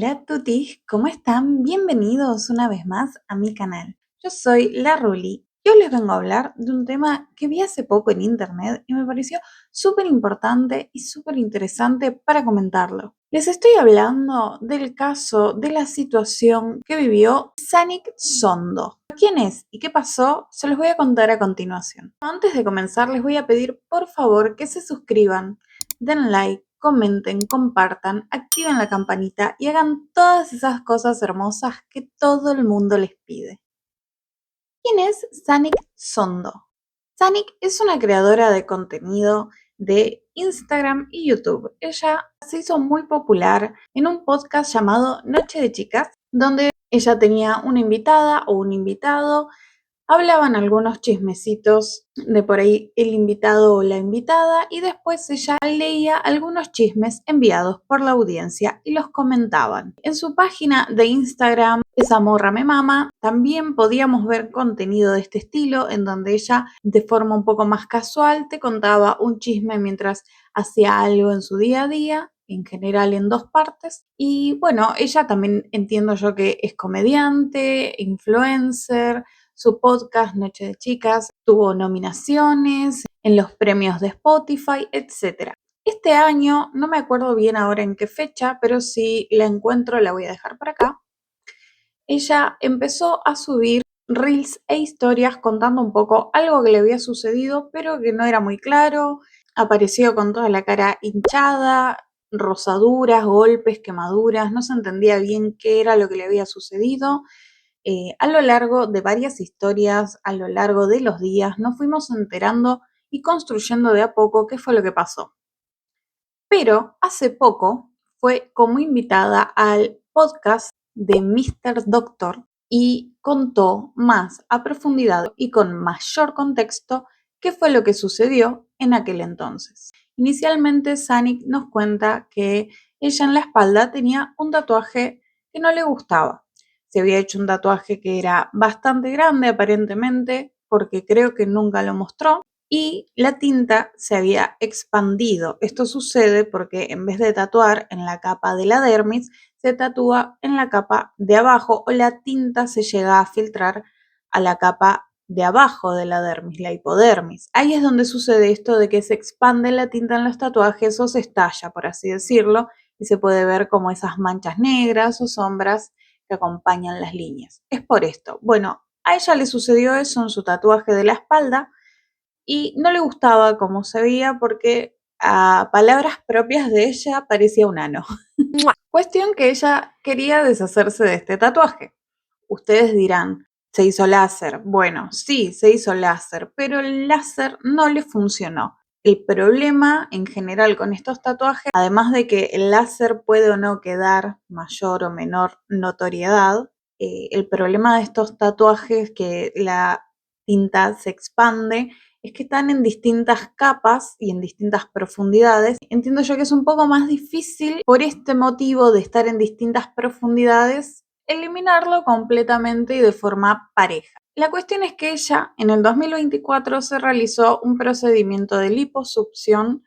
Hola tutis, ¿cómo están? Bienvenidos una vez más a mi canal. Yo soy la Ruli y hoy les vengo a hablar de un tema que vi hace poco en internet y me pareció súper importante y súper interesante para comentarlo. Les estoy hablando del caso de la situación que vivió Sanik Sondo. ¿Quién es y qué pasó? Se los voy a contar a continuación. Antes de comenzar les voy a pedir por favor que se suscriban, den like, comenten, compartan, activen la campanita y hagan todas esas cosas hermosas que todo el mundo les pide. ¿Quién es Sanik Sondo? Sanik es una creadora de contenido de Instagram y YouTube. Ella se hizo muy popular en un podcast llamado Noche de Chicas, donde ella tenía una invitada o un invitado. Hablaban algunos chismecitos de por ahí el invitado o la invitada y después ella leía algunos chismes enviados por la audiencia y los comentaban. En su página de Instagram, Esa morra me mama, también podíamos ver contenido de este estilo en donde ella de forma un poco más casual te contaba un chisme mientras hacía algo en su día a día, en general en dos partes. Y bueno, ella también entiendo yo que es comediante, influencer. Su podcast Noche de Chicas tuvo nominaciones en los premios de Spotify, etc. Este año, no me acuerdo bien ahora en qué fecha, pero si la encuentro la voy a dejar por acá. Ella empezó a subir reels e historias contando un poco algo que le había sucedido, pero que no era muy claro. Apareció con toda la cara hinchada, rosaduras, golpes, quemaduras, no se entendía bien qué era lo que le había sucedido. A lo largo de varias historias, a lo largo de los días, nos fuimos enterando y construyendo de a poco qué fue lo que pasó. Pero hace poco fue como invitada al podcast de Mr. Doctor y contó más a profundidad y con mayor contexto qué fue lo que sucedió en aquel entonces. Inicialmente, Sanik nos cuenta que ella en la espalda tenía un tatuaje que no le gustaba. Se había hecho un tatuaje que era bastante grande aparentemente, porque creo que nunca lo mostró, y la tinta se había expandido. Esto sucede porque en vez de tatuar en la capa de la dermis, se tatúa en la capa de abajo o la tinta se llega a filtrar a la capa de abajo de la dermis, la hipodermis. Ahí es donde sucede esto de que se expande la tinta en los tatuajes o se estalla, por así decirlo, y se puede ver como esas manchas negras o sombras que acompañan las líneas. Es por esto. Bueno, a ella le sucedió eso en su tatuaje de la espalda y no le gustaba cómo se veía porque a palabras propias de ella parecía un ano. Cuestión que ella quería deshacerse de este tatuaje. Ustedes dirán, ¿se hizo láser? Bueno, sí, se hizo láser, pero el láser no le funcionó. El problema en general con estos tatuajes, además de que el láser puede o no quedar mayor o menor notoriedad, el problema de estos tatuajes que la tinta se expande es que están en distintas capas y en distintas profundidades. Entiendo yo que es un poco más difícil por este motivo de estar en distintas profundidades, eliminarlo completamente y de forma pareja. La cuestión es que ella en el 2024 se realizó un procedimiento de liposucción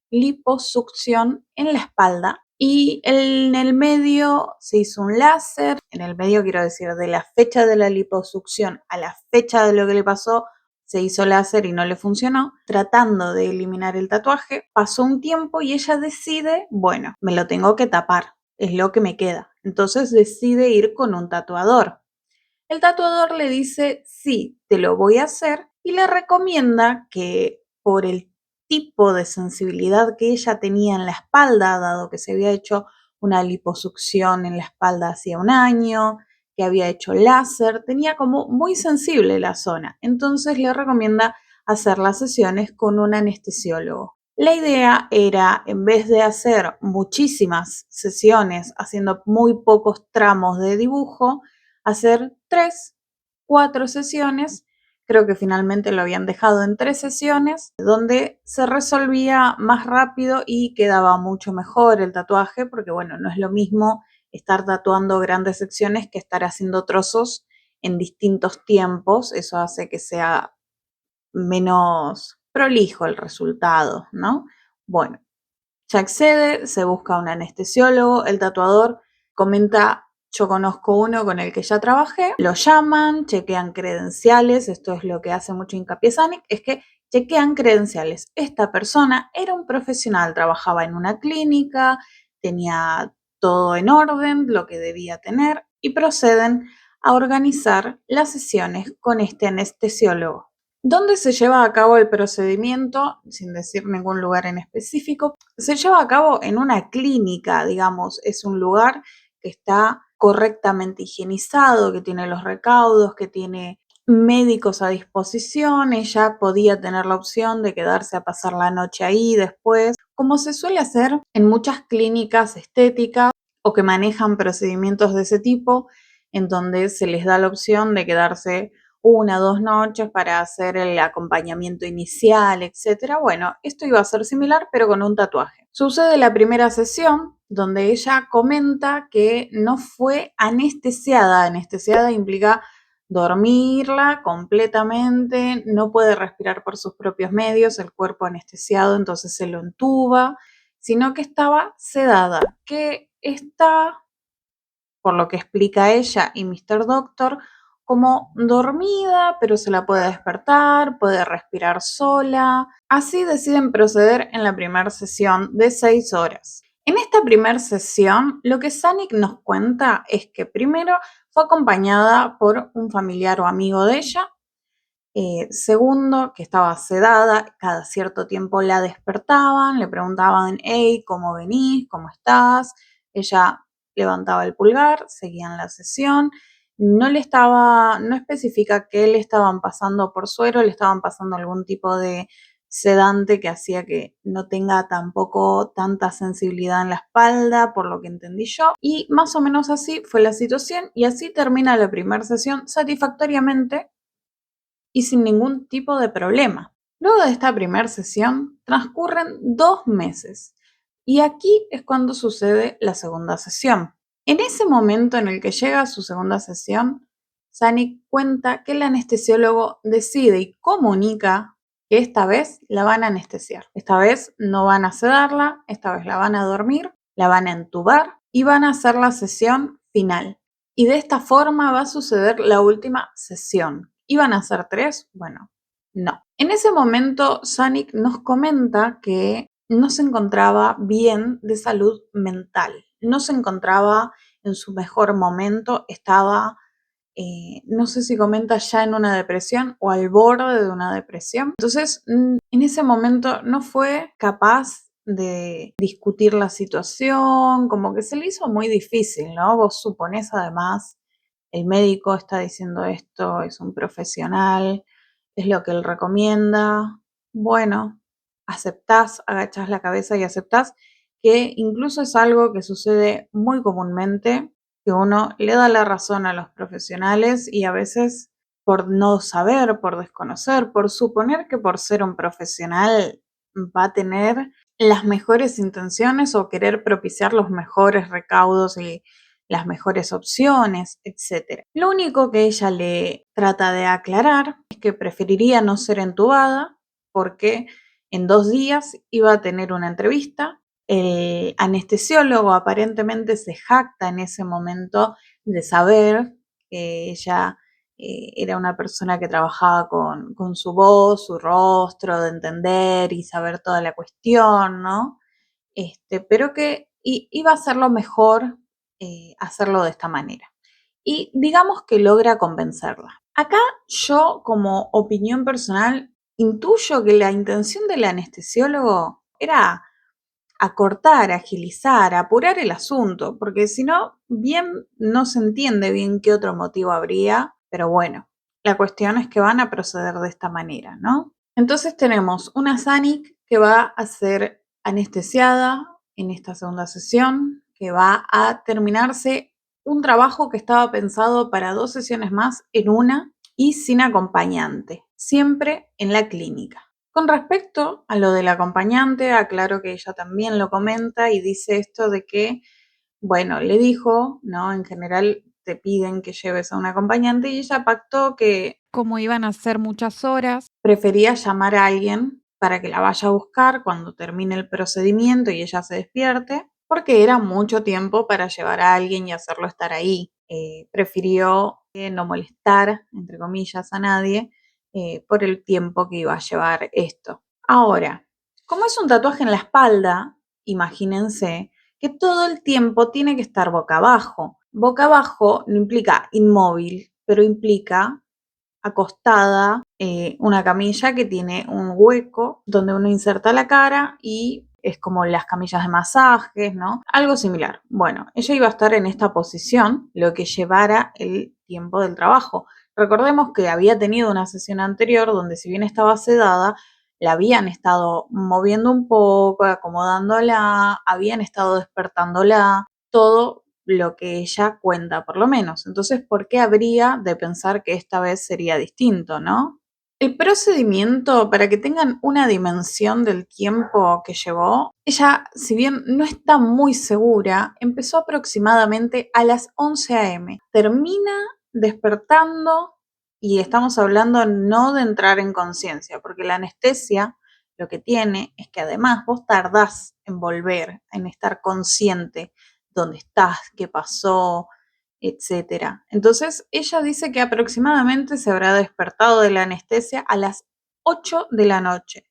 en la espalda y en el medio se hizo un láser, en el medio quiero decir de la fecha de la liposucción a la fecha de lo que le pasó, se hizo láser y no le funcionó, tratando de eliminar el tatuaje. Pasó un tiempo y ella decide, bueno, me lo tengo que tapar, es lo que me queda. Entonces decide ir con un tatuador. El tatuador le dice, sí, te lo voy a hacer y le recomienda que por el tipo de sensibilidad que ella tenía en la espalda, dado que se había hecho una liposucción en la espalda hacía un año, que había hecho láser, tenía como muy sensible la zona. Entonces le recomienda hacer las sesiones con un anestesiólogo. La idea era, en vez de hacer muchísimas sesiones haciendo muy pocos tramos de dibujo, hacer 3, 4 sesiones. Creo que finalmente lo habían dejado en 3 sesiones, donde se resolvía más rápido y quedaba mucho mejor el tatuaje, porque bueno, no es lo mismo estar tatuando grandes secciones que estar haciendo trozos en distintos tiempos. Eso hace que sea menos prolijo el resultado, ¿no? Bueno, se accede, se busca un anestesiólogo, el tatuador comenta yo conozco uno con el que ya trabajé, lo llaman, chequean credenciales, esto es lo que hace mucho hincapié Zanuck, es que chequean credenciales. Esta persona era un profesional, trabajaba en una clínica, tenía todo en orden, lo que debía tener, y proceden a organizar las sesiones con este anestesiólogo. ¿Dónde se lleva a cabo el procedimiento? Sin decir ningún lugar en específico, se lleva a cabo en una clínica, digamos, es un lugar que está correctamente higienizado, que tiene los recaudos, que tiene médicos a disposición. Ella podía tener la opción de quedarse a pasar la noche ahí después, como se suele hacer en muchas clínicas estéticas o que manejan procedimientos de ese tipo, en donde se les da la opción de quedarse 1 o 2 noches para hacer el acompañamiento inicial, etcétera. Bueno, esto iba a ser similar, pero con un tatuaje. Sucede la primera sesión, donde ella comenta que no fue anestesiada. Anestesiada implica dormirla completamente, no puede respirar por sus propios medios, el cuerpo anestesiado, entonces se lo entuba, sino que estaba sedada, que está, por lo que explica ella y Mr. Doctor, como dormida, pero se la puede despertar, puede respirar sola. Así deciden proceder en la primera sesión de 6 horas. En esta primera sesión, lo que Zanuck nos cuenta es que primero fue acompañada por un familiar o amigo de ella. Segundo, que estaba sedada, cada cierto tiempo la despertaban, le preguntaban, hey, ¿cómo venís? ¿Cómo estás? Ella levantaba el pulgar, seguían la sesión. No especifica qué le estaban pasando por suero, le estaban pasando algún tipo de sedante que hacía que no tenga tampoco tanta sensibilidad en la espalda, por lo que entendí yo. Y más o menos así fue la situación y así termina la primera sesión satisfactoriamente y sin ningún tipo de problema. Luego de esta primera sesión transcurren 2 meses y aquí es cuando sucede la segunda sesión. En ese momento en el que llega a su segunda sesión, Zanuck cuenta que el anestesiólogo decide y comunica que esta vez la van a anestesiar. Esta vez no van a sedarla, esta vez la van a dormir, la van a entubar y van a hacer la sesión final. Y de esta forma va a suceder la última sesión. ¿Iban a ser 3? Bueno, no. En ese momento, Zanuck nos comenta que no se encontraba bien de salud mental, no se encontraba en su mejor momento, estaba, no sé si comenta ya en una depresión o al borde de una depresión. Entonces, en ese momento no fue capaz de discutir la situación, como que se le hizo muy difícil, ¿no? Vos suponés además, el médico está diciendo esto, es un profesional, es lo que él recomienda. Bueno, aceptás, agachás la cabeza y aceptás que incluso es algo que sucede muy comúnmente, que uno le da la razón a los profesionales y a veces por no saber, por desconocer, por suponer que por ser un profesional va a tener las mejores intenciones o querer propiciar los mejores recaudos y las mejores opciones, etc. Lo único que ella le trata de aclarar es que preferiría no ser entubada porque en 2 días iba a tener una entrevista. El anestesiólogo aparentemente se jacta en ese momento de saber que ella era una persona que trabajaba con su voz, su rostro, de entender y saber toda la cuestión, ¿no? Pero que iba a ser lo mejor hacerlo de esta manera. Y digamos que logra convencerla. Acá yo, como opinión personal, intuyo que la intención del anestesiólogo era acortar, agilizar, apurar el asunto, porque si no, bien no se entiende bien qué otro motivo habría, pero bueno, la cuestión es que van a proceder de esta manera, ¿no? Entonces tenemos una Zanuck que va a ser anestesiada en esta segunda sesión, que va a terminarse un trabajo que estaba pensado para 2 sesiones más en una y sin acompañante, siempre en la clínica. Con respecto a lo del acompañante, aclaro que ella también lo comenta y dice esto de que, bueno, le dijo, ¿no? En general te piden que lleves a un acompañante y ella pactó que, como iban a ser muchas horas, prefería llamar a alguien para que la vaya a buscar cuando termine el procedimiento y ella se despierte, porque era mucho tiempo para llevar a alguien y hacerlo estar ahí. prefirió no molestar, entre comillas, a nadie por el tiempo que iba a llevar esto. Ahora, como es un tatuaje en la espalda, imagínense que todo el tiempo tiene que estar boca abajo. Boca abajo no implica inmóvil, pero implica acostada, una camilla que tiene un hueco donde uno inserta la cara y es como las camillas de masajes, ¿no? Algo similar. Bueno, ella iba a estar en esta posición lo que llevara el tiempo del trabajo. Recordemos que había tenido una sesión anterior donde si bien estaba sedada, la habían estado moviendo un poco, acomodándola, habían estado despertándola, todo lo que ella cuenta, por lo menos. Entonces, ¿por qué habría de pensar que esta vez sería distinto, no? El procedimiento, para que tengan una dimensión del tiempo que llevó, ella, si bien no está muy segura, empezó aproximadamente a las 11 a.m. Termina despertando y estamos hablando no de entrar en conciencia, porque la anestesia lo que tiene es que además vos tardás en volver, en estar consciente dónde estás, qué pasó, etcétera. Entonces, ella dice que aproximadamente se habrá despertado de la anestesia a las 8 de la noche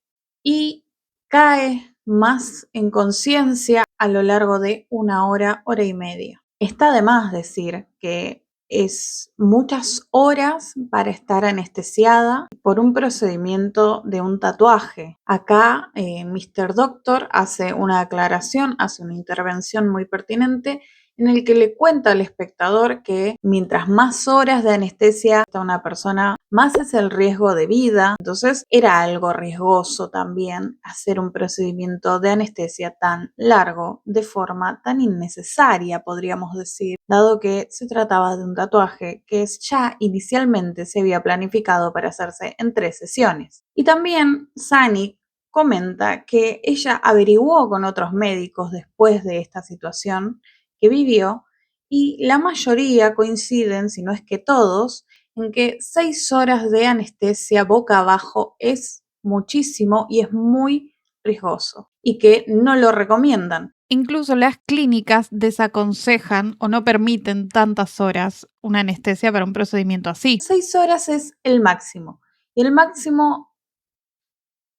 y cae más en conciencia a lo largo de una hora, hora y media. Está de más decir que es muchas horas para estar anestesiada por un procedimiento de un tatuaje. Acá Mr. Doctor hace una aclaración, hace una intervención muy pertinente en el que le cuenta al espectador que mientras más horas de anestesia está una persona, más es el riesgo de vida. Entonces era algo riesgoso también hacer un procedimiento de anestesia tan largo de forma tan innecesaria, podríamos decir, dado que se trataba de un tatuaje que ya inicialmente se había planificado para hacerse en 3 sesiones. Y también Sani comenta que ella averiguó con otros médicos después de esta situación que vivió y la mayoría coinciden, si no es que todos, en que 6 horas de anestesia boca abajo es muchísimo y es muy riesgoso y que no lo recomiendan. Incluso las clínicas desaconsejan o no permiten tantas horas una anestesia para un procedimiento así. 6 horas es el máximo y el máximo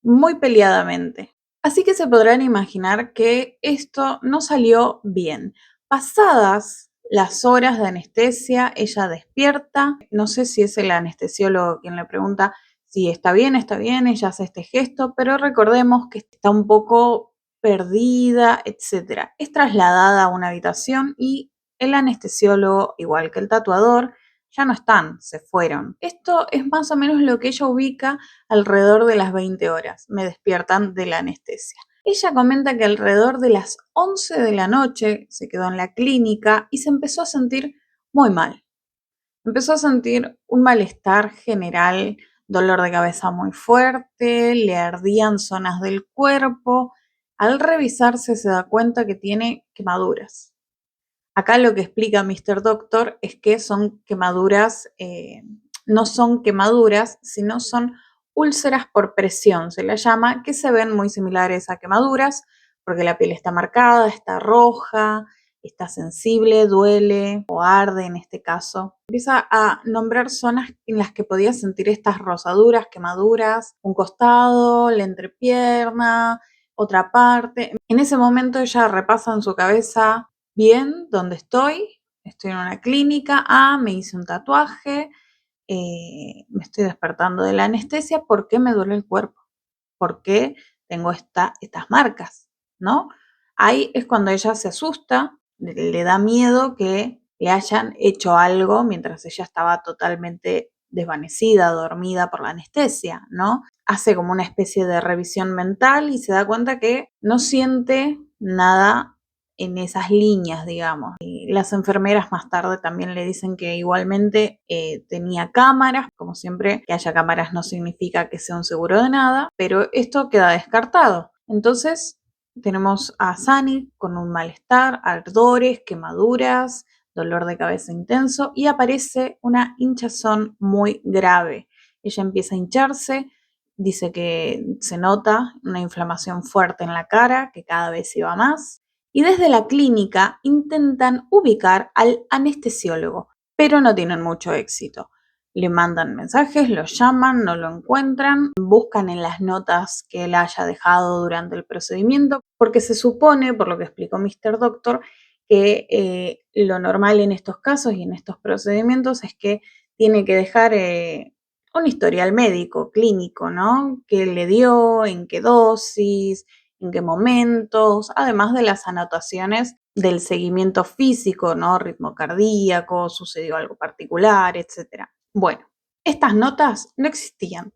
muy peleadamente. Así que se podrán imaginar que esto no salió bien. Pasadas las horas de anestesia, ella despierta. No sé si es el anestesiólogo quien le pregunta si está bien, ella hace este gesto, pero recordemos que está un poco perdida, etc. Es trasladada a una habitación y el anestesiólogo, igual que el tatuador, ya no están, se fueron. Esto es más o menos lo que ella ubica alrededor de las 20 horas. Me despiertan de la anestesia. Ella comenta que alrededor de las 11 de la noche se quedó en la clínica y se empezó a sentir muy mal. Empezó a sentir un malestar general, dolor de cabeza muy fuerte, le ardían zonas del cuerpo. Al revisarse se da cuenta que tiene quemaduras. Acá lo que explica Mr. Doctor es que son quemaduras, no son quemaduras, sino son úlceras por presión, se la llama, que se ven muy similares a quemaduras, porque la piel está marcada, está roja, está sensible, duele o arde en este caso. Empieza a nombrar zonas en las que podía sentir estas rosaduras, quemaduras, un costado, la entrepierna, otra parte. En ese momento ella repasa en su cabeza bien, ¿dónde estoy? Estoy en una clínica, me hice un tatuaje, me estoy despertando de la anestesia, ¿por qué me duele el cuerpo? ¿Por qué tengo estas marcas? ¿No? Ahí es cuando ella se asusta, le da miedo que le hayan hecho algo mientras ella estaba totalmente desvanecida, dormida por la anestesia, ¿no? Hace como una especie de revisión mental y se da cuenta que no siente nada en esas líneas, digamos. Y las enfermeras más tarde también le dicen que igualmente tenía cámaras. Como siempre, que haya cámaras no significa que sea un seguro de nada, pero esto queda descartado. Entonces, tenemos a Sani con un malestar, ardores, quemaduras, dolor de cabeza intenso y aparece una hinchazón muy grave. Ella empieza a hincharse, dice que se nota una inflamación fuerte en la cara, que cada vez iba más, y desde la clínica intentan ubicar al anestesiólogo, pero no tienen mucho éxito. Le mandan mensajes, lo llaman, no lo encuentran, buscan en las notas que él haya dejado durante el procedimiento, porque se supone, por lo que explicó Mr. Doctor, que lo normal en estos casos y en estos procedimientos es que tiene que dejar un historial médico, clínico, ¿no? ¿Qué le dio? ¿En qué dosis? ¿En qué momentos? Además de las anotaciones del seguimiento físico, ¿no? Ritmo cardíaco, sucedió algo particular, etc. Bueno, estas notas no existían.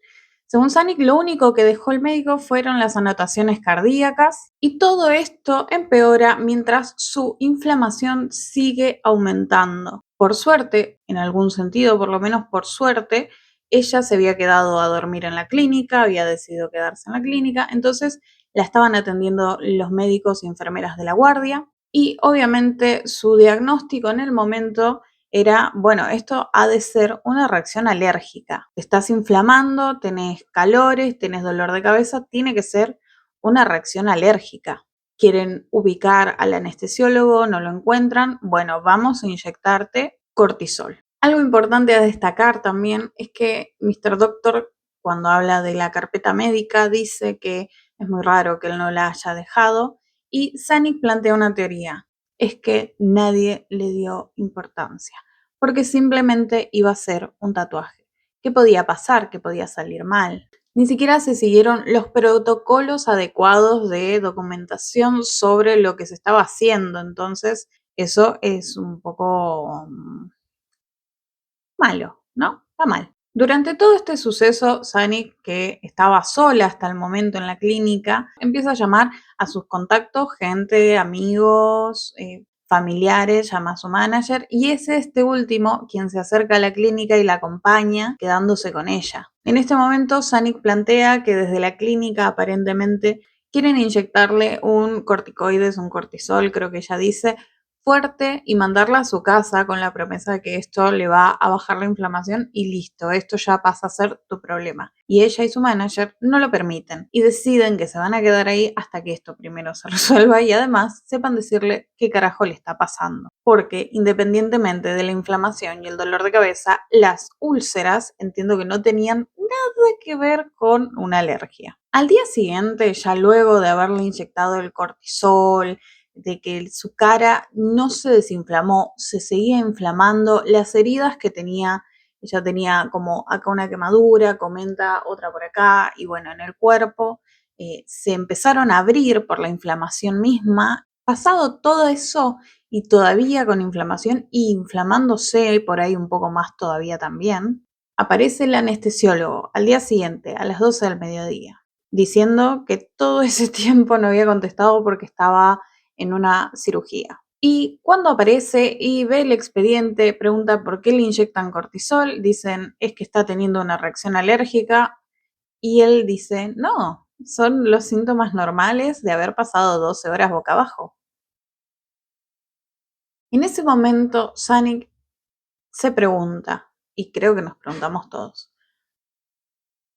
Según Zanuck, lo único que dejó el médico fueron las anotaciones cardíacas y todo esto empeora mientras su inflamación sigue aumentando. Por suerte, en algún sentido, por lo menos por suerte, ella se había quedado a dormir en la clínica, había decidido quedarse en la clínica, entonces la estaban atendiendo los médicos y enfermeras de la guardia y obviamente su diagnóstico en el momento era, bueno, esto ha de ser una reacción alérgica. Te estás inflamando, tenés calores, tenés dolor de cabeza, tiene que ser una reacción alérgica. Quieren ubicar al anestesiólogo, no lo encuentran, bueno, vamos a inyectarte cortisol. Algo importante a destacar también es que Mr. Doctor, cuando habla de la carpeta médica, dice que es muy raro que él no la haya dejado y Zanuck plantea una teoría, es que nadie le dio importancia, porque simplemente iba a ser un tatuaje. ¿Qué podía pasar? ¿Qué podía salir mal? Ni siquiera se siguieron los protocolos adecuados de documentación sobre lo que se estaba haciendo, entonces eso es un poco malo, ¿no? Está mal. Durante todo este suceso, Zanuck, que estaba sola hasta el momento en la clínica, empieza a llamar a sus contactos, gente, amigos, familiares, llama a su manager y es este último quien se acerca a la clínica y la acompaña, quedándose con ella. En este momento, Zanuck plantea que desde la clínica aparentemente quieren inyectarle un corticoides, un cortisol, creo que ella dice, fuerte y mandarla a su casa con la promesa de que esto le va a bajar la inflamación y listo, esto ya pasa a ser tu problema. Y ella y su manager no lo permiten y deciden que se van a quedar ahí hasta que esto primero se resuelva y además sepan decirle qué carajo le está pasando. Porque independientemente de la inflamación y el dolor de cabeza, las úlceras entiendo que no tenían nada que ver con una alergia. Al día siguiente, ya luego de haberle inyectado el cortisol, de que su cara no se desinflamó, se seguía inflamando, las heridas que tenía, ella tenía como acá una quemadura, comenta otra por acá, y bueno, en el cuerpo se empezaron a abrir por la inflamación misma. Pasado todo eso y todavía con inflamación y inflamándose por ahí un poco más todavía también, aparece el anestesiólogo al día siguiente, a las 12 del mediodía, diciendo que todo ese tiempo no había contestado porque estaba en una cirugía. Y cuando aparece y ve el expediente, pregunta por qué le inyectan cortisol, dicen es que está teniendo una reacción alérgica y él dice, no, son los síntomas normales de haber pasado 12 horas boca abajo. En ese momento, Zanuck se pregunta, y creo que nos preguntamos todos,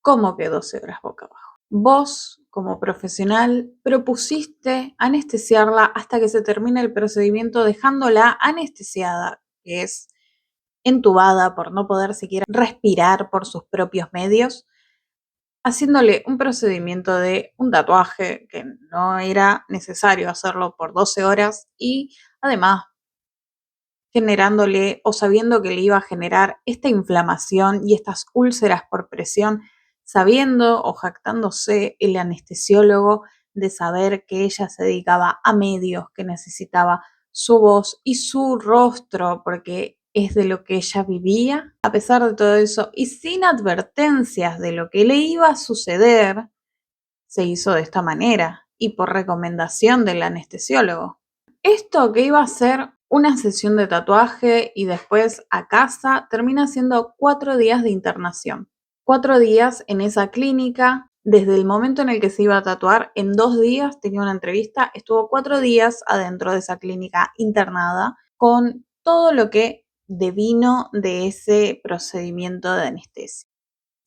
¿cómo que 12 horas boca abajo? Vos, como profesional, propusiste anestesiarla hasta que se termine el procedimiento dejándola anestesiada, que es entubada por no poder siquiera respirar por sus propios medios, haciéndole un procedimiento de un tatuaje que no era necesario hacerlo por 12 horas y además generándole o sabiendo que le iba a generar esta inflamación y estas úlceras por presión, sabiendo o jactándose el anestesiólogo de saber que ella se dedicaba a medios, que necesitaba su voz y su rostro, porque es de lo que ella vivía. A pesar de todo eso y sin advertencias de lo que le iba a suceder, se hizo de esta manera y por recomendación del anestesiólogo. Esto que iba a ser una sesión de tatuaje y después a casa, termina siendo 4 días de internación. 4 días en esa clínica, desde el momento en el que se iba a tatuar, en 2 días tenía una entrevista, estuvo 4 días adentro de esa clínica internada con todo lo que devino de ese procedimiento de anestesia.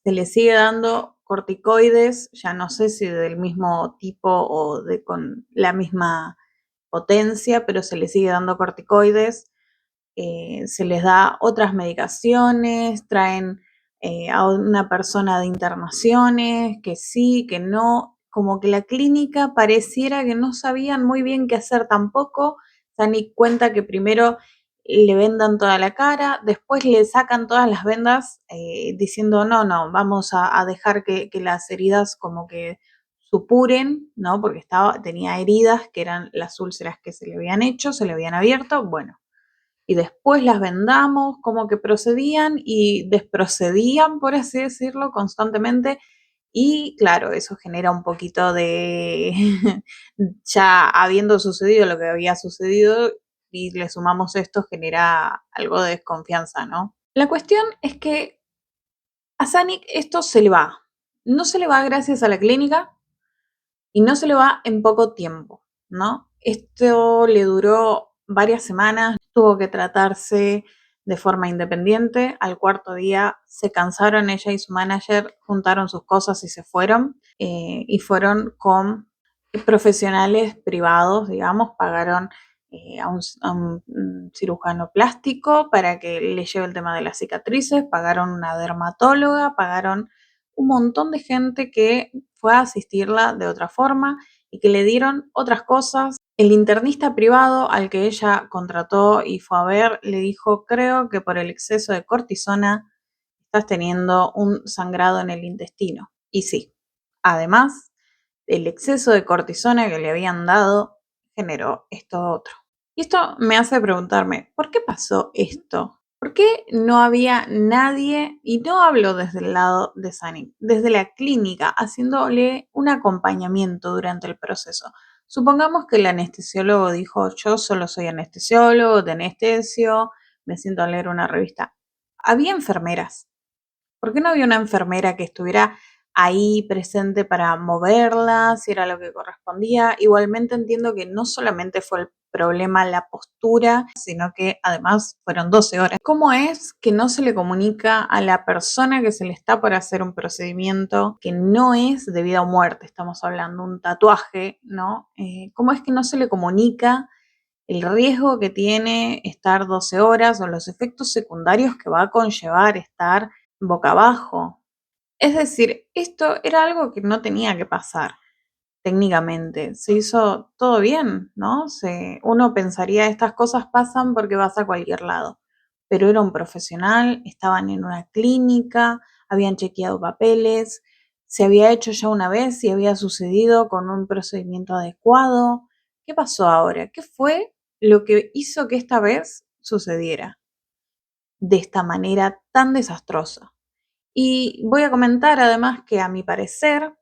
Se le sigue dando corticoides, ya no sé si del mismo tipo o con la misma potencia, pero se le sigue dando corticoides, se les da otras medicaciones, traen a una persona de internaciones, que sí, que no, como que la clínica pareciera que no sabían muy bien qué hacer tampoco. Se dan cuenta que primero le vendan toda la cara, después le sacan todas las vendas diciendo no, no, vamos a dejar que las heridas como que supuren, ¿no? Porque tenía heridas que eran las úlceras que se le habían hecho, se le habían abierto, bueno, y después las vendamos, como que procedían y desprocedían, por así decirlo, constantemente. Y claro, eso genera un poquito de, ya habiendo sucedido lo que había sucedido y le sumamos esto, genera algo de desconfianza, ¿no? La cuestión es que a Sanic esto se le va. No se le va gracias a la clínica y no se le va en poco tiempo, ¿no? Esto le duró varias semanas, tuvo que tratarse de forma independiente. Al cuarto día se cansaron, ella y su manager juntaron sus cosas y se fueron, y fueron con profesionales privados, digamos, pagaron a un cirujano plástico para que le lleve el tema de las cicatrices, pagaron una dermatóloga, pagaron un montón de gente que fue a asistirla de otra forma y que le dieron otras cosas. El internista privado al que ella contrató y fue a ver le dijo, creo que por el exceso de cortisona estás teniendo un sangrado en el intestino. Y sí, además, el exceso de cortisona que le habían dado generó esto otro. Y esto me hace preguntarme, ¿por qué pasó esto? ¿Por qué no había nadie, y no hablo desde el lado de Sanic, desde la clínica, haciéndole un acompañamiento durante el proceso? Supongamos que el anestesiólogo dijo, yo solo soy anestesiólogo, de anestesio, me siento a leer una revista. Había enfermeras. ¿Por qué no había una enfermera que estuviera ahí presente para moverla, si era lo que correspondía? Igualmente entiendo que no solamente fue el problema la postura, sino que además fueron 12 horas. ¿Cómo es que no se le comunica a la persona que se le está por hacer un procedimiento que no es de vida o muerte? Estamos hablando de un tatuaje, ¿no? ¿Cómo es que no se le comunica el riesgo que tiene estar 12 horas o los efectos secundarios que va a conllevar estar boca abajo? Es decir, esto era algo que no tenía que pasar técnicamente. Se hizo todo bien, ¿no? Uno pensaría, estas cosas pasan porque vas a cualquier lado. Pero era un profesional, estaban en una clínica, habían chequeado papeles, se había hecho ya una vez y había sucedido con un procedimiento adecuado. ¿Qué pasó ahora? ¿Qué fue lo que hizo que esta vez sucediera de esta manera tan desastrosa? Y voy a comentar además que a mi parecer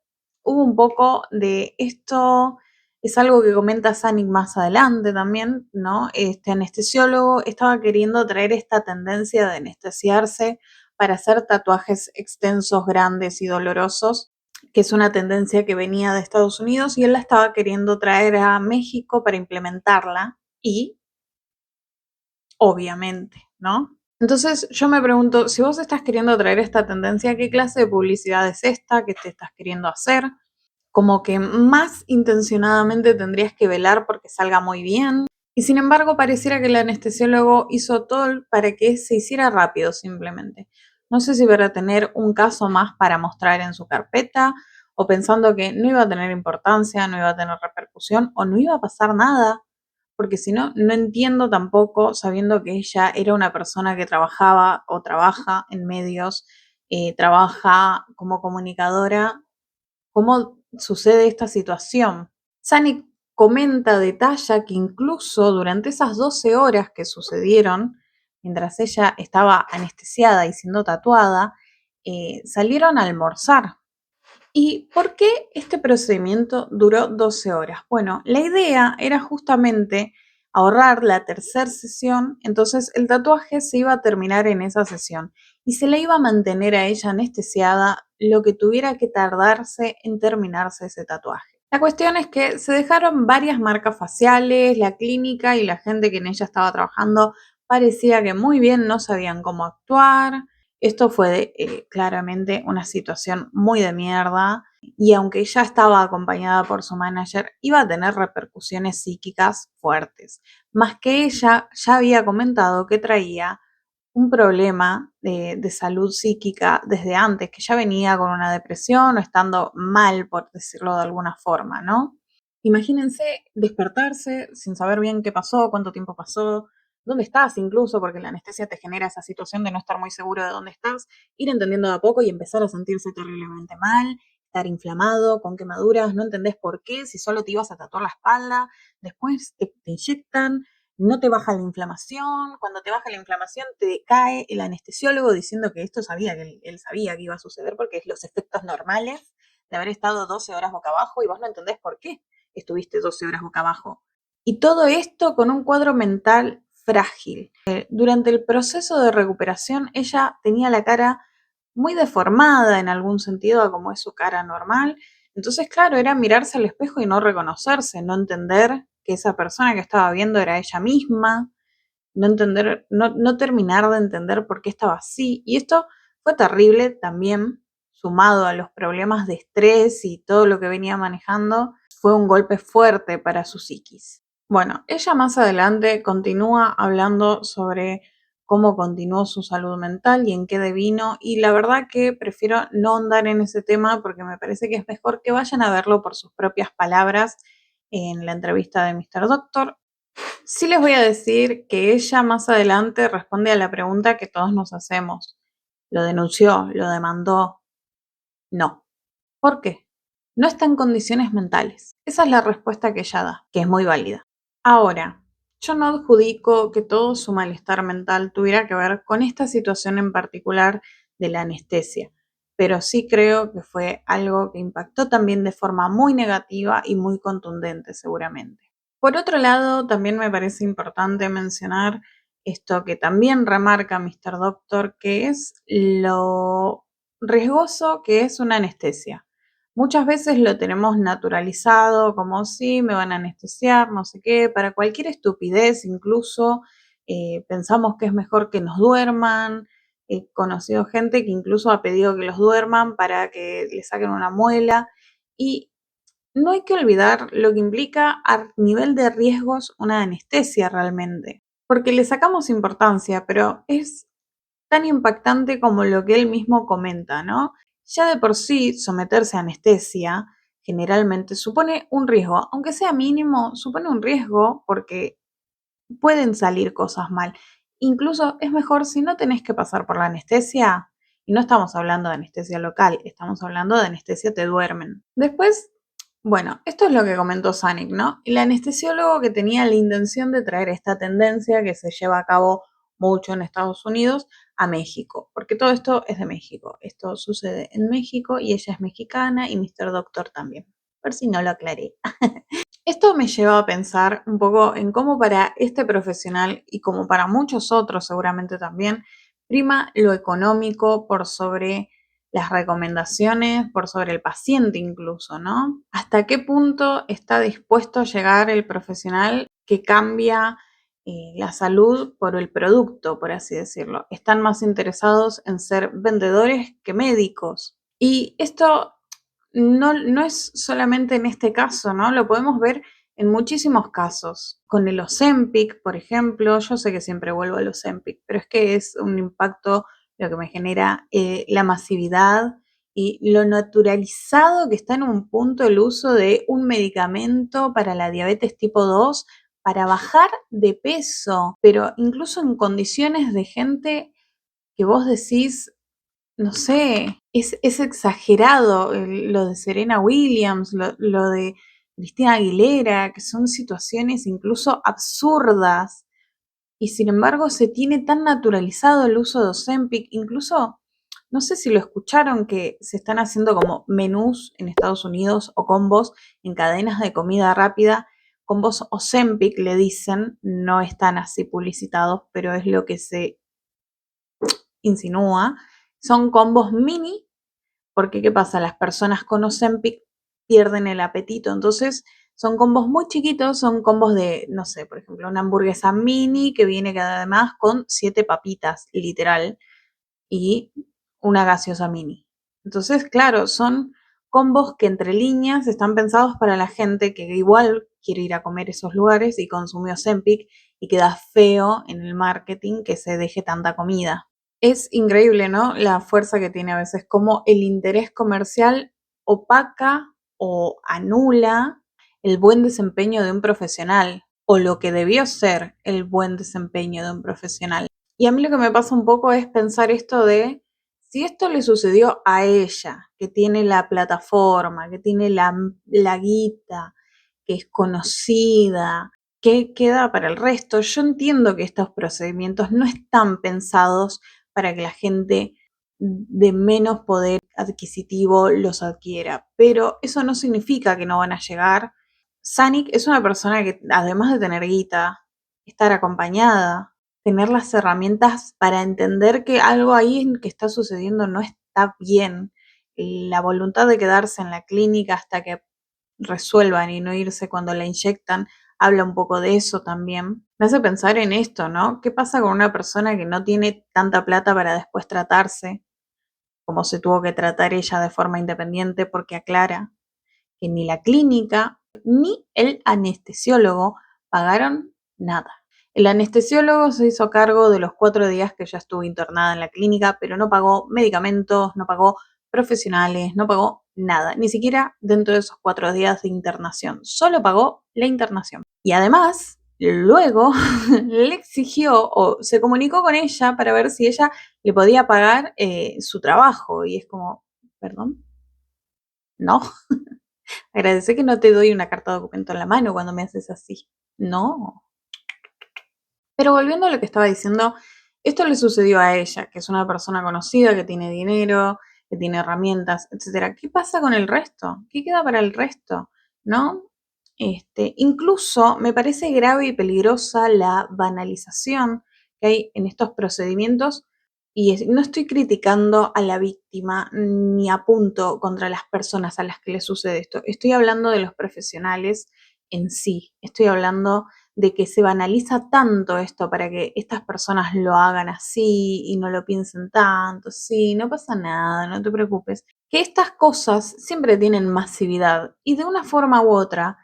hubo un poco de esto, es algo que comenta Sanic más adelante también, ¿no? Este anestesiólogo estaba queriendo traer esta tendencia de anestesiarse para hacer tatuajes extensos, grandes y dolorosos, que es una tendencia que venía de Estados Unidos y él la estaba queriendo traer a México para implementarla y obviamente, ¿no? Entonces yo me pregunto, si vos estás queriendo traer esta tendencia, ¿qué clase de publicidad es esta? ¿Qué te estás queriendo hacer? Como que más intencionadamente tendrías que velar porque salga muy bien. Y sin embargo, pareciera que el anestesiólogo hizo todo para que se hiciera rápido simplemente. No sé si para tener un caso más para mostrar en su carpeta o pensando que no iba a tener importancia, no iba a tener repercusión o no iba a pasar nada, porque si no, no entiendo tampoco, sabiendo que ella era una persona que trabajaba o trabaja en medios, trabaja como comunicadora, cómo sucede esta situación. Sani comenta, detalla que incluso durante esas 12 horas que sucedieron, mientras ella estaba anestesiada y siendo tatuada, salieron a almorzar. ¿Y por qué este procedimiento duró 12 horas? Bueno, la idea era justamente ahorrar la tercera sesión, entonces el tatuaje se iba a terminar en esa sesión y se le iba a mantener a ella anestesiada lo que tuviera que tardarse en terminarse ese tatuaje. La cuestión es que se dejaron varias marcas faciales, la clínica y la gente que en ella estaba trabajando parecía que muy bien no sabían cómo actuar, Esto fue claramente una situación muy de mierda y aunque ella estaba acompañada por su manager, iba a tener repercusiones psíquicas fuertes. Más que ella ya había comentado que traía un problema de salud psíquica desde antes, que ya venía con una depresión o estando mal, por decirlo de alguna forma, ¿no? Imagínense despertarse sin saber bien qué pasó, cuánto tiempo pasó, dónde estás incluso, porque la anestesia te genera esa situación de no estar muy seguro de dónde estás, ir entendiendo de a poco y empezar a sentirse terriblemente mal, estar inflamado, con quemaduras, no entendés por qué, si solo te ibas a tatuar la espalda, después te inyectan, no te baja la inflamación, cuando te baja la inflamación te cae el anestesiólogo diciendo que esto sabía, que él sabía que iba a suceder porque es los efectos normales de haber estado 12 horas boca abajo y vos no entendés por qué estuviste 12 horas boca abajo. Y todo esto con un cuadro mental frágil. Durante el proceso de recuperación ella tenía la cara muy deformada en algún sentido a como es su cara normal. Entonces, claro, era mirarse al espejo y no reconocerse, no entender que esa persona que estaba viendo era ella misma, no entender, no terminar de entender por qué estaba así. Y esto fue terrible también, sumado a los problemas de estrés y todo lo que venía manejando, fue un golpe fuerte para su psiquis. Bueno, ella más adelante continúa hablando sobre cómo continuó su salud mental y en qué devino, y la verdad que prefiero no ahondar en ese tema porque me parece que es mejor que vayan a verlo por sus propias palabras en la entrevista de Mr. Doctor. Sí les voy a decir que ella más adelante responde a la pregunta que todos nos hacemos. ¿Lo denunció? ¿Lo demandó? No. ¿Por qué? No está en condiciones mentales. Esa es la respuesta que ella da, que es muy válida. Ahora, yo no adjudico que todo su malestar mental tuviera que ver con esta situación en particular de la anestesia, pero sí creo que fue algo que impactó también de forma muy negativa y muy contundente seguramente. Por otro lado, también me parece importante mencionar esto que también remarca Mr. Doctor, que es lo riesgoso que es una anestesia. Muchas veces lo tenemos naturalizado, como sí, me van a anestesiar, no sé qué, para cualquier estupidez incluso, pensamos que es mejor que nos duerman. He conocido gente que incluso ha pedido que los duerman para que le saquen una muela. Y no hay que olvidar lo que implica a nivel de riesgos una anestesia realmente, porque le sacamos importancia, pero es tan impactante como lo que él mismo comenta, ¿no? Ya de por sí someterse a anestesia generalmente supone un riesgo, aunque sea mínimo, supone un riesgo porque pueden salir cosas mal. Incluso es mejor si no tenés que pasar por la anestesia, y no estamos hablando de anestesia local, estamos hablando de anestesia te duermen. Después, bueno, esto es lo que comentó Sanic, ¿no? El anestesiólogo que tenía la intención de traer esta tendencia que se lleva a cabo mucho en Estados Unidos a México, porque todo esto es de México. Esto sucede en México y ella es mexicana y Mr. Doctor también, por si no lo aclaré. Esto me lleva a pensar un poco en cómo para este profesional y como para muchos otros seguramente también, prima lo económico por sobre las recomendaciones, por sobre el paciente incluso, ¿no? ¿Hasta qué punto está dispuesto a llegar el profesional que cambia la salud por el producto, por así decirlo? Están más interesados en ser vendedores que médicos. Y esto no es solamente en este caso, ¿no? Lo podemos ver en muchísimos casos. Con el Ozempic, por ejemplo, yo sé que siempre vuelvo al Ozempic, pero es que es un impacto lo que me genera la masividad y lo naturalizado que está en un punto el uso de un medicamento para la diabetes tipo 2 para bajar de peso, pero incluso en condiciones de gente que vos decís, no sé, es exagerado lo de Serena Williams, lo de Cristina Aguilera, que son situaciones incluso absurdas, y sin embargo se tiene tan naturalizado el uso de Ozempic, incluso, no sé si lo escucharon, que se están haciendo como menús en Estados Unidos o combos en cadenas de comida rápida, combos Ozempic le dicen, no están así publicitados, pero es lo que se insinúa, son combos mini, porque ¿qué pasa? Las personas con Ozempic pierden el apetito, entonces son combos muy chiquitos, son combos de, no sé, por ejemplo, una hamburguesa mini que viene además con 7 papitas, literal, y una gaseosa mini. Entonces, claro, son combos que entre líneas están pensados para la gente que igual quiere ir a comer esos lugares y consumió Ozempic y queda feo en el marketing que se deje tanta comida. Es increíble, ¿no? La fuerza que tiene a veces, como el interés comercial opaca o anula el buen desempeño de un profesional o lo que debió ser el buen desempeño de un profesional. Y a mí lo que me pasa un poco es pensar esto de si esto le sucedió a ella, que tiene la plataforma, que tiene la guita, que es conocida, ¿qué queda para el resto? Yo entiendo que estos procedimientos no están pensados para que la gente de menos poder adquisitivo los adquiera, pero eso no significa que no van a llegar. Sanic es una persona que, además de tener guita, estar acompañada, tener las herramientas para entender que algo ahí que está sucediendo no está bien, la voluntad de quedarse en la clínica hasta que resuelvan y no irse cuando la inyectan, habla un poco de eso también. Me hace pensar en esto, ¿no? ¿Qué pasa con una persona que no tiene tanta plata para después tratarse, como se tuvo que tratar ella de forma independiente, porque aclara que ni la clínica ni el anestesiólogo pagaron nada? El anestesiólogo se hizo cargo de los 4 días que ya estuvo internada en la clínica, pero no pagó medicamentos, no pagó profesionales, no pagó nada, ni siquiera dentro de esos 4 días de internación, solo pagó la internación. Y además, luego le exigió o se comunicó con ella para ver si ella le podía pagar su trabajo. Y es como, perdón, no, agradece que no te doy una carta de documento en la mano cuando me haces así. No. Pero volviendo a lo que estaba diciendo, esto le sucedió a ella, que es una persona conocida, que tiene dinero, que tiene herramientas, etcétera. ¿Qué pasa con el resto? ¿Qué queda para el resto? ¿No? Incluso me parece grave y peligrosa la banalización que hay en estos procedimientos, y no estoy criticando a la víctima ni apunto contra las personas a las que les sucede esto. Estoy hablando de los profesionales en sí. Estoy hablando de que se banaliza tanto esto para que estas personas lo hagan así y no lo piensen tanto. Sí, no pasa nada, no te preocupes. Que estas cosas siempre tienen masividad y de una forma u otra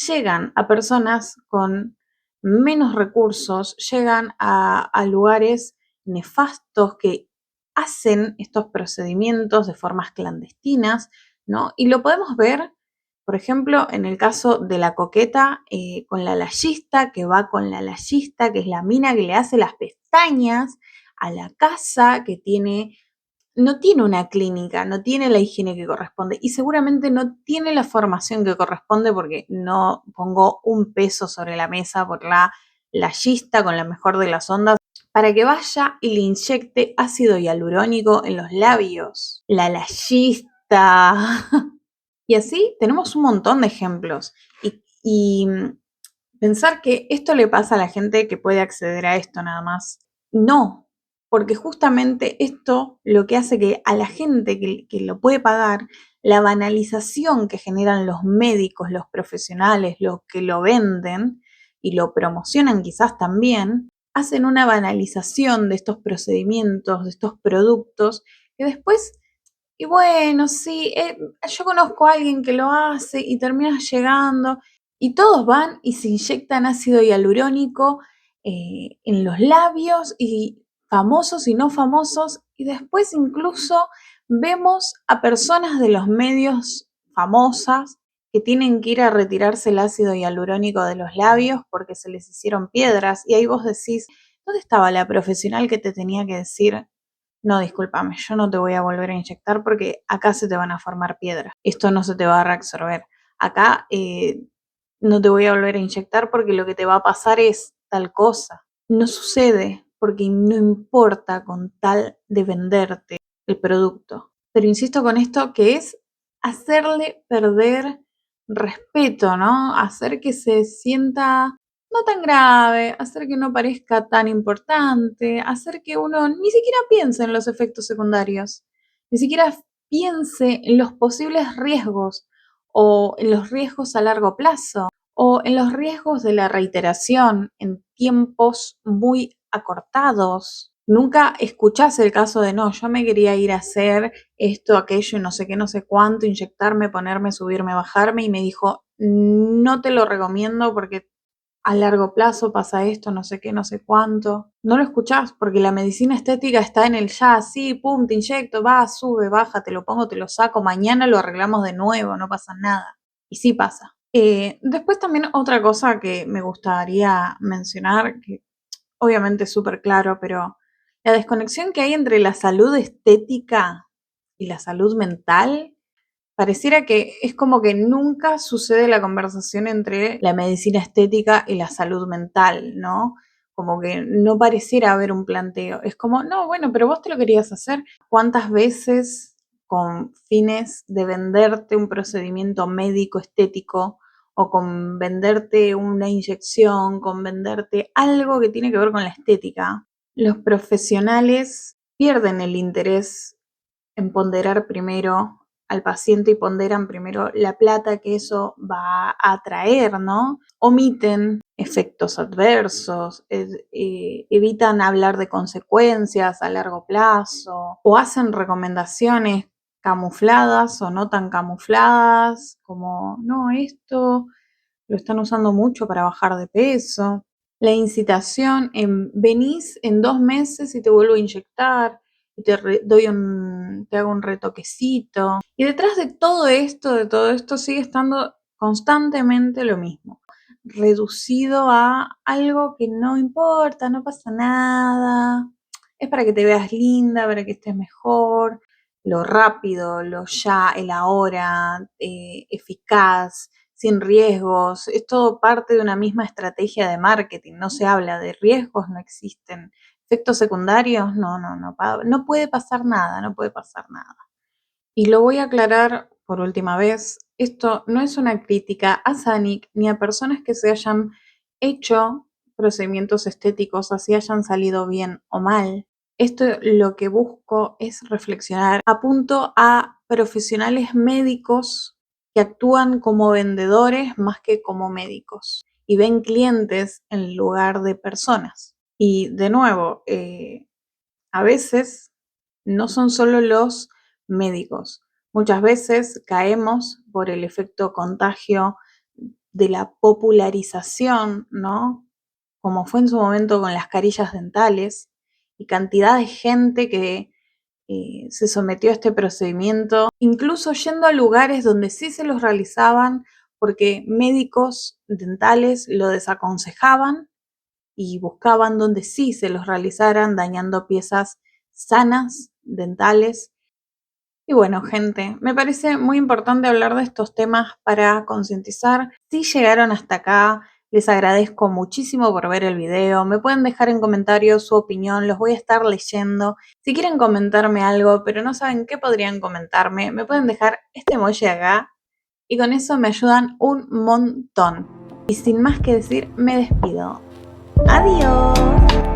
llegan a personas con menos recursos, llegan a lugares nefastos que hacen estos procedimientos de formas clandestinas, ¿no? Y lo podemos ver, por ejemplo, en el caso de la coqueta con la layista, que va con la layista, que es la mina que le hace las pestañas a la casa, que no tiene una clínica, no tiene la higiene que corresponde y seguramente no tiene la formación que corresponde, porque no pongo un peso sobre la mesa por la layista con la mejor de las ondas para que vaya y le inyecte ácido hialurónico en los labios. La layista. Y así tenemos un montón de ejemplos. Y pensar que esto le pasa a la gente que puede acceder a esto nada más. No, porque justamente esto lo que hace que a la gente que lo puede pagar, la banalización que generan los médicos, los profesionales, los que lo venden y lo promocionan quizás también, hacen una banalización de estos procedimientos, de estos productos, que después, y bueno, sí, yo conozco a alguien que lo hace y termina llegando y todos van y se inyectan ácido hialurónico en los labios, y famosos y no famosos, y después incluso vemos a personas de los medios famosas que tienen que ir a retirarse el ácido hialurónico de los labios porque se les hicieron piedras, y ahí vos decís, ¿dónde estaba la profesional que te tenía que decir? No, discúlpame, yo no te voy a volver a inyectar porque acá se te van a formar piedras. Esto no se te va a reabsorber. Acá no te voy a volver a inyectar porque lo que te va a pasar es tal cosa. No sucede porque no importa con tal de venderte el producto. Pero insisto con esto, que es hacerle perder respeto, ¿no? Hacer que se sienta no tan grave, hacer que no parezca tan importante, hacer que uno ni siquiera piense en los efectos secundarios, ni siquiera piense en los posibles riesgos o en los riesgos a largo plazo o en los riesgos de la reiteración en tiempos muy acortados. Nunca escuchás el caso de no, yo me quería ir a hacer esto, aquello y no sé qué, no sé cuánto, inyectarme, ponerme, subirme, bajarme y me dijo, no te lo recomiendo porque a largo plazo pasa esto, no sé qué, no sé cuánto. No lo escuchás porque la medicina estética está en el ya, sí, pum, te inyecto, va, sube, baja, te lo pongo, te lo saco, mañana lo arreglamos de nuevo, no pasa nada. Y sí pasa. Después también otra cosa que me gustaría mencionar, que obviamente es súper claro, pero la desconexión que hay entre la salud estética y la salud mental, pareciera que es como que nunca sucede la conversación entre la medicina estética y la salud mental, ¿no? Como que no pareciera haber un planteo. Es como, no, bueno, pero vos te lo querías hacer. ¿Cuántas veces con fines de venderte un procedimiento médico estético o con venderte una inyección, con venderte algo que tiene que ver con la estética, los profesionales pierden el interés en ponderar primero al paciente y ponderan primero la plata que eso va a traer, ¿no? Omiten efectos adversos, evitan hablar de consecuencias a largo plazo o hacen recomendaciones camufladas o no tan camufladas, como, no, esto lo están usando mucho para bajar de peso. La incitación en venís en 2 meses y te vuelvo a inyectar y te hago un retoquecito. Y detrás de todo esto sigue estando constantemente lo mismo, reducido a algo que no importa, no pasa nada, es para que te veas linda, para que estés mejor, lo rápido, lo ya, el ahora, eficaz, sin riesgos, es todo parte de una misma estrategia de marketing, no se habla de riesgos, no existen efectos secundarios, no puede pasar nada, no puede pasar nada. Y lo voy a aclarar por última vez, esto no es una crítica a Sanic ni a personas que se hayan hecho procedimientos estéticos, así hayan salido bien o mal. Esto lo que busco es reflexionar. Apunto a profesionales médicos que actúan como vendedores más que como médicos y ven clientes en lugar de personas. Y de nuevo, a veces no son solo los médicos. Muchas veces caemos por el efecto contagio de la popularización, ¿no? Como fue en su momento con las carillas dentales y cantidad de gente que se sometió a este procedimiento, incluso yendo a lugares donde sí se los realizaban porque médicos dentales lo desaconsejaban y buscaban donde sí se los realizaran, dañando piezas sanas, dentales. Y bueno, gente, me parece muy importante hablar de estos temas para concientizar. Si llegaron hasta acá, les agradezco muchísimo por ver el video. Me pueden dejar en comentarios su opinión, los voy a estar leyendo. Si quieren comentarme algo, pero no saben qué podrían comentarme, me pueden dejar este emoji acá y con eso me ayudan un montón. Y sin más que decir, me despido. Adiós.